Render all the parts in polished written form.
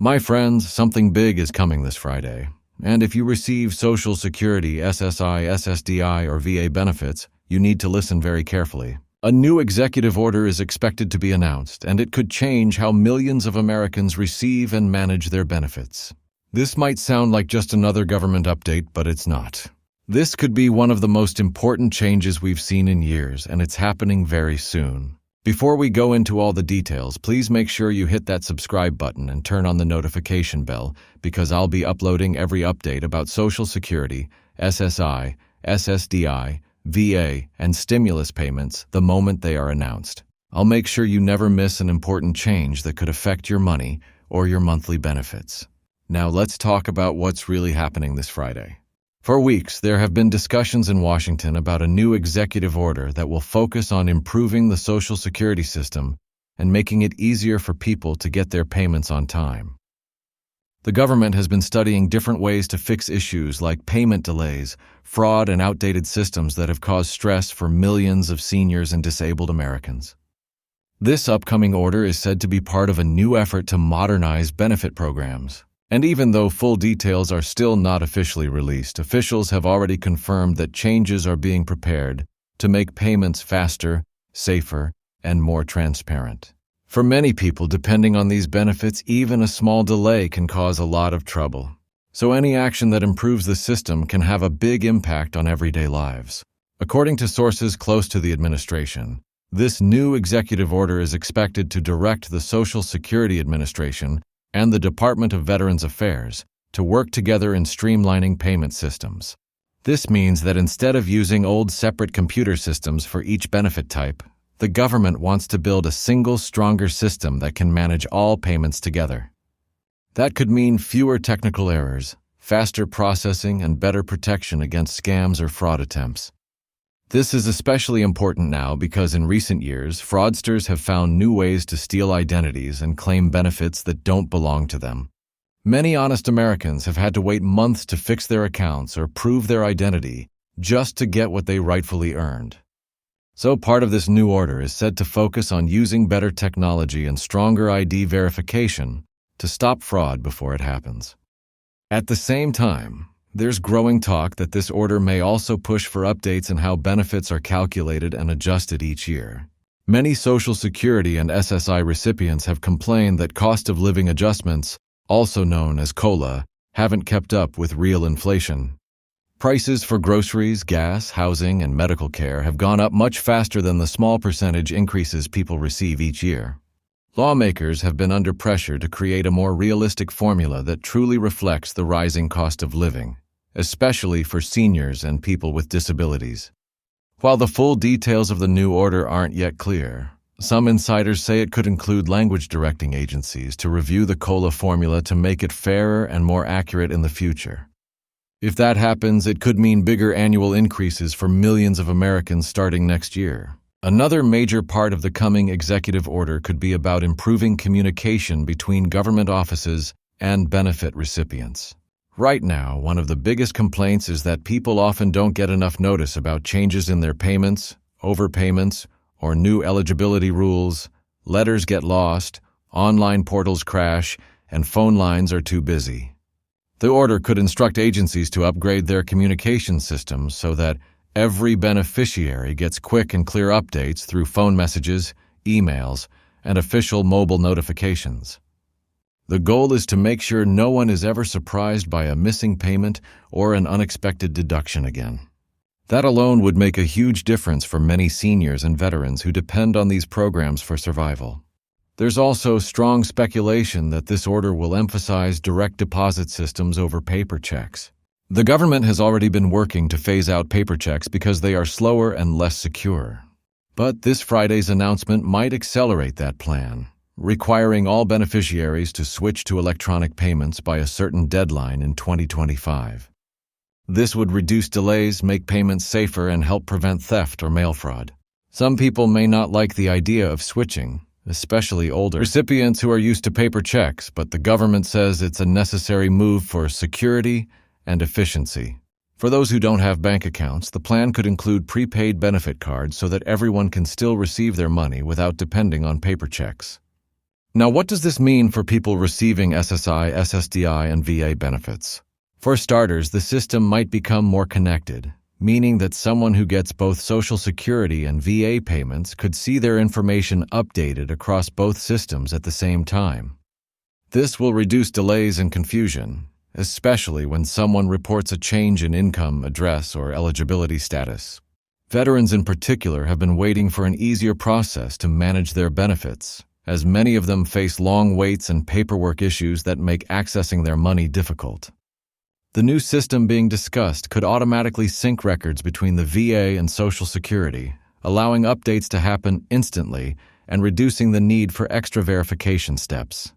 My friends, something big is coming this Friday. And if you receive Social Security, SSI, SSDI, or VA benefits, you need to listen very carefully. A new executive order is expected to be announced, and it could change how millions of Americans receive and manage their benefits. This might sound like just another government update, but it's not. This could be one of the most important changes we've seen in years, and it's happening very soon. Before we go into all the details, please make sure you hit that subscribe button and turn on the notification bell, because I'll be uploading every update about Social Security, SSI, SSDI, VA, and stimulus payments the moment they are announced. I'll make sure you never miss an important change that could affect your money or your monthly benefits. Now let's talk about what's really happening this Friday. For weeks, there have been discussions in Washington about a new executive order that will focus on improving the Social Security system and making it easier for people to get their payments on time. The government has been studying different ways to fix issues like payment delays, fraud, and outdated systems that have caused stress for millions of seniors and disabled Americans. This upcoming order is said to be part of a new effort to modernize benefit programs. And even though full details are still not officially released, officials have already confirmed that changes are being prepared to make payments faster, safer, and more transparent. For many people, depending on these benefits, even a small delay can cause a lot of trouble. So any action that improves the system can have a big impact on everyday lives. According to sources close to the administration, this new executive order is expected to direct the Social Security Administration and the Department of Veterans Affairs to work together in streamlining payment systems. This means that instead of using old separate computer systems for each benefit type, the government wants to build a single, stronger system that can manage all payments together. That could mean fewer technical errors, faster processing, and better protection against scams or fraud attempts. This is especially important now because in recent years, fraudsters have found new ways to steal identities and claim benefits that don't belong to them. Many honest Americans have had to wait months to fix their accounts or prove their identity just to get what they rightfully earned. So part of this new order is said to focus on using better technology and stronger ID verification to stop fraud before it happens. At the same time, there's growing talk that this order may also push for updates in how benefits are calculated and adjusted each year. Many Social Security and SSI recipients have complained that cost of living adjustments, also known as COLA, haven't kept up with real inflation. Prices for groceries, gas, housing, and medical care have gone up much faster than the small percentage increases people receive each year. Lawmakers have been under pressure to create a more realistic formula that truly reflects the rising cost of living, especially for seniors and people with disabilities. While the full details of the new order aren't yet clear, some insiders say it could include language directing agencies to review the COLA formula to make it fairer and more accurate in the future. If that happens, it could mean bigger annual increases for millions of Americans starting next year. Another major part of the coming executive order could be about improving communication between government offices and benefit recipients. Right now, one of the biggest complaints is that people often don't get enough notice about changes in their payments, overpayments, or new eligibility rules. Letters get lost, online portals crash, and phone lines are too busy. The order could instruct agencies to upgrade their communication systems so that every beneficiary gets quick and clear updates through phone messages, emails, and official mobile notifications. The goal is to make sure no one is ever surprised by a missing payment or an unexpected deduction again. That alone would make a huge difference for many seniors and veterans who depend on these programs for survival. There's also strong speculation that this order will emphasize direct deposit systems over paper checks. The government has already been working to phase out paper checks because they are slower and less secure. But this Friday's announcement might accelerate that plan, requiring all beneficiaries to switch to electronic payments by a certain deadline in 2025. This would reduce delays, make payments safer, and help prevent theft or mail fraud. Some people may not like the idea of switching, especially older recipients who are used to paper checks, but the government says it's a necessary move for security and efficiency. For those who don't have bank accounts, the plan could include prepaid benefit cards so that everyone can still receive their money without depending on paper checks. Now, what does this mean for people receiving SSI, SSDI, and VA benefits? For starters, the system might become more connected, meaning that someone who gets both Social Security and VA payments could see their information updated across both systems at the same time. This will reduce delays and confusion, especially when someone reports a change in income, address, or eligibility status. Veterans in particular have been waiting for an easier process to manage their benefits, as many of them face long waits and paperwork issues that make accessing their money difficult. The new system being discussed could automatically sync records between the VA and Social Security, allowing updates to happen instantly and reducing the need for extra verification steps.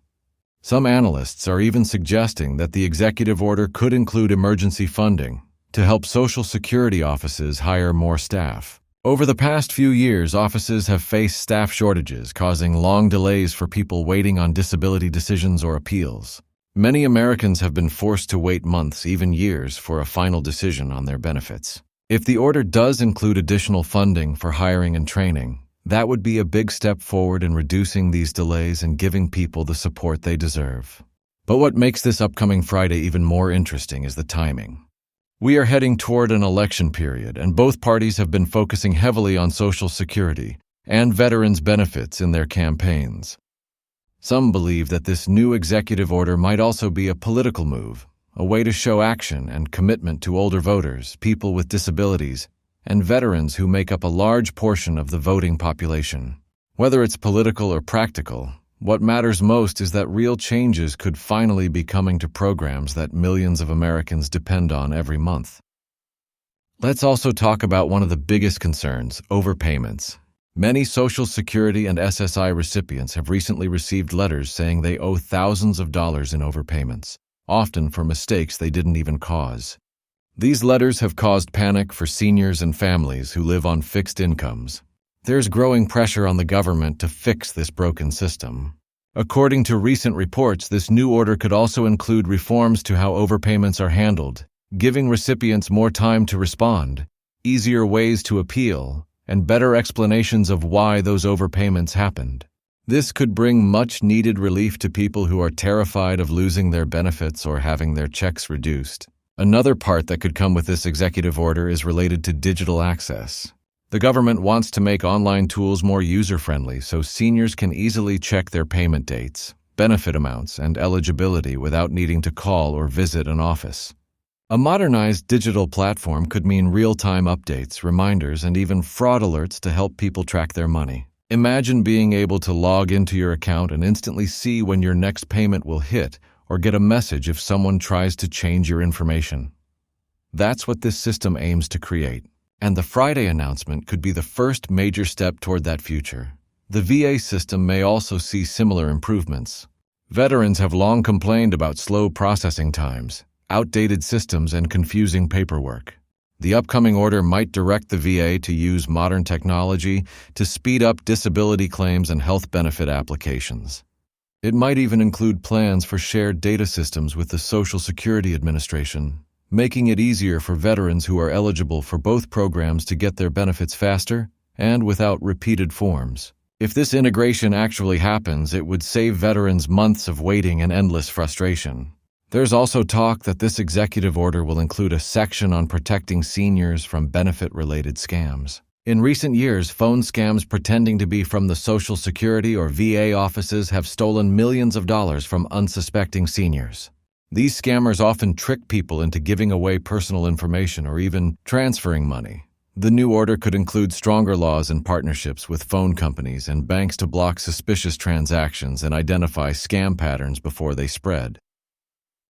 Some analysts are even suggesting that the executive order could include emergency funding to help Social Security offices hire more staff. Over the past few years, offices have faced staff shortages, causing long delays for people waiting on disability decisions or appeals. Many Americans have been forced to wait months, even years, for a final decision on their benefits. If the order does include additional funding for hiring and training, that would be a big step forward in reducing these delays and giving people the support they deserve. But what makes this upcoming Friday even more interesting is the timing. We are heading toward an election period, and both parties have been focusing heavily on Social Security and veterans' benefits in their campaigns. Some believe that this new executive order might also be a political move, a way to show action and commitment to older voters, people with disabilities, and veterans who make up a large portion of the voting population. Whether it's political or practical, what matters most is that real changes could finally be coming to programs that millions of Americans depend on every month. Let's also talk about one of the biggest concerns, overpayments. Many Social Security and SSI recipients have recently received letters saying they owe thousands of dollars in overpayments, often for mistakes they didn't even cause. These letters have caused panic for seniors and families who live on fixed incomes. There's growing pressure on the government to fix this broken system. According to recent reports, this new order could also include reforms to how overpayments are handled, giving recipients more time to respond, easier ways to appeal, and better explanations of why those overpayments happened. This could bring much-needed relief to people who are terrified of losing their benefits or having their checks reduced. Another part that could come with this executive order is related to digital access. The government wants to make online tools more user-friendly so seniors can easily check their payment dates, benefit amounts, and eligibility without needing to call or visit an office. A modernized digital platform could mean real-time updates, reminders, and even fraud alerts to help people track their money. Imagine being able to log into your account and instantly see when your next payment will hit or get a message if someone tries to change your information. That's what this system aims to create. And the Friday announcement could be the first major step toward that future. The VA system may also see similar improvements. Veterans have long complained about slow processing times, outdated systems, and confusing paperwork. The upcoming order might direct the VA to use modern technology to speed up disability claims and health benefit applications. It might even include plans for shared data systems with the Social Security Administration, making it easier for veterans who are eligible for both programs to get their benefits faster and without repeated forms. If this integration actually happens, it would save veterans months of waiting and endless frustration. There's also talk that this executive order will include a section on protecting seniors from benefit-related scams. In recent years, phone scams pretending to be from the Social Security or VA offices have stolen millions of dollars from unsuspecting seniors. These scammers often trick people into giving away personal information or even transferring money. The new order could include stronger laws and partnerships with phone companies and banks to block suspicious transactions and identify scam patterns before they spread.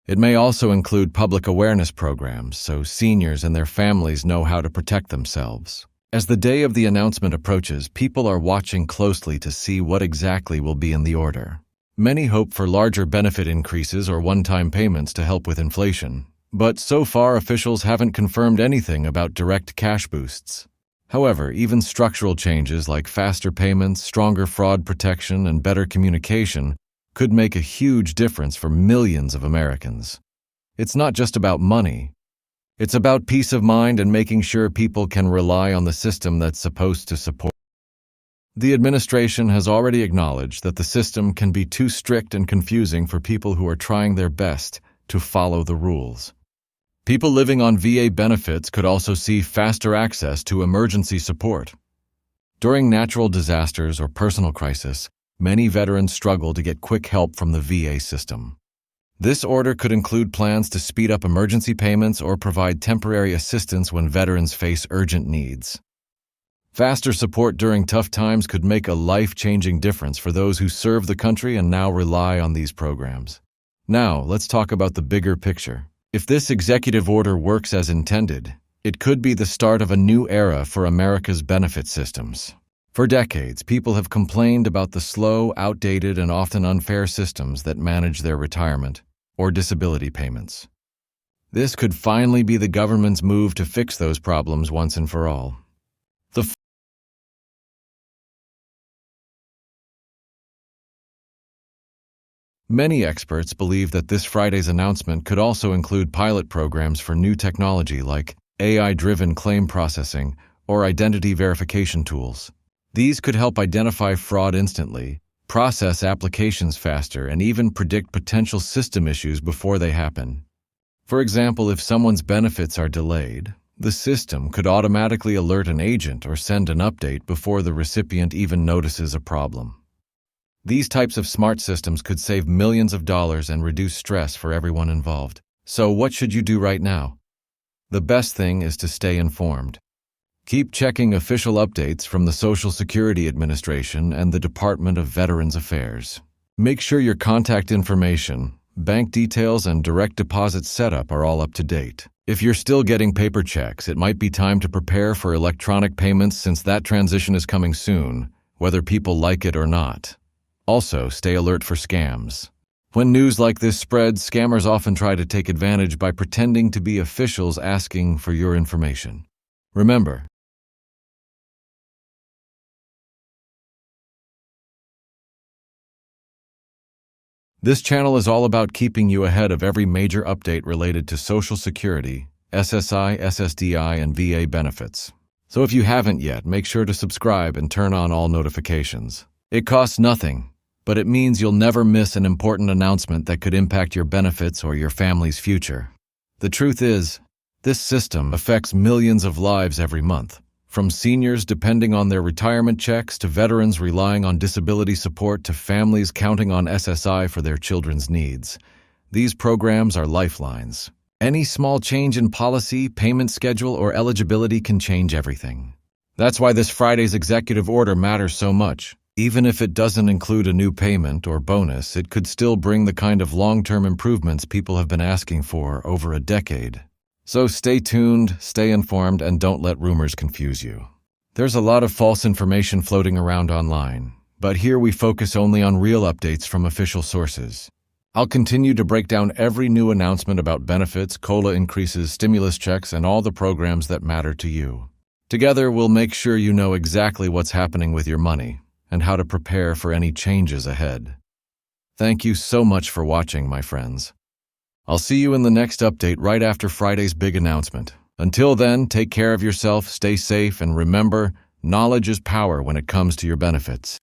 It may also include public awareness programs so seniors and their families know how to protect themselves. As the day of the announcement approaches, people are watching closely to see what exactly will be in the order. Many hope for larger benefit increases or one-time payments to help with inflation, but so far officials haven't confirmed anything about direct cash boosts. However, even structural changes like faster payments, stronger fraud protection, and better communication could make a huge difference for millions of Americans. It's not just about money. It's about peace of mind and making sure people can rely on the system that's supposed to support The administration has already acknowledged that the system can be too strict and confusing for people who are trying their best to follow the rules. People living on VA benefits could also see faster access to emergency support. During natural disasters or personal crisis, many veterans struggle to get quick help from the VA system. This order could include plans to speed up emergency payments or provide temporary assistance when veterans face urgent needs. Faster support during tough times could make a life-changing difference for those who serve the country and now rely on these programs. Now, let's talk about the bigger picture. If this executive order works as intended, it could be the start of a new era for America's benefit systems. For decades, people have complained about the slow, outdated, and often unfair systems that manage their retirement or disability payments. This could finally be the government's move to fix those problems once and for all. Many experts believe that this Friday's announcement could also include pilot programs for new technology like AI-driven claim processing or identity verification tools. These could help identify fraud instantly, process applications faster, and even predict potential system issues before they happen. For example, if someone's benefits are delayed, the system could automatically alert an agent or send an update before the recipient even notices a problem. These types of smart systems could save millions of dollars and reduce stress for everyone involved. So what should you do right now? The best thing is to stay informed. Keep checking official updates from the Social Security Administration and the Department of Veterans Affairs. Make sure your contact information, bank details, and direct deposit setup are all up to date. If you're still getting paper checks, it might be time to prepare for electronic payments since that transition is coming soon, whether people like it or not. Also, stay alert for scams. When news like this spreads, scammers often try to take advantage by pretending to be officials asking for your information. Remember, this channel is all about keeping you ahead of every major update related to Social Security, SSI, SSDI, and VA benefits. So if you haven't yet, make sure to subscribe and turn on all notifications. It costs nothing, but it means you'll never miss an important announcement that could impact your benefits or your family's future. The truth is, this system affects millions of lives every month, from seniors depending on their retirement checks to veterans relying on disability support to families counting on SSI for their children's needs. These programs are lifelines. Any small change in policy, payment schedule, or eligibility can change everything. That's why this Friday's executive order matters so much. Even if it doesn't include a new payment or bonus, it could still bring the kind of long-term improvements people have been asking for over a decade. So stay tuned, stay informed, and don't let rumors confuse you. There's a lot of false information floating around online, but here we focus only on real updates from official sources. I'll continue to break down every new announcement about benefits, COLA increases, stimulus checks, and all the programs that matter to you. Together, we'll make sure you know exactly what's happening with your money and how to prepare for any changes ahead. Thank you so much for watching, my friends. I'll see you in the next update right after Friday's big announcement. Until then, take care of yourself, stay safe, and remember, knowledge is power when it comes to your benefits.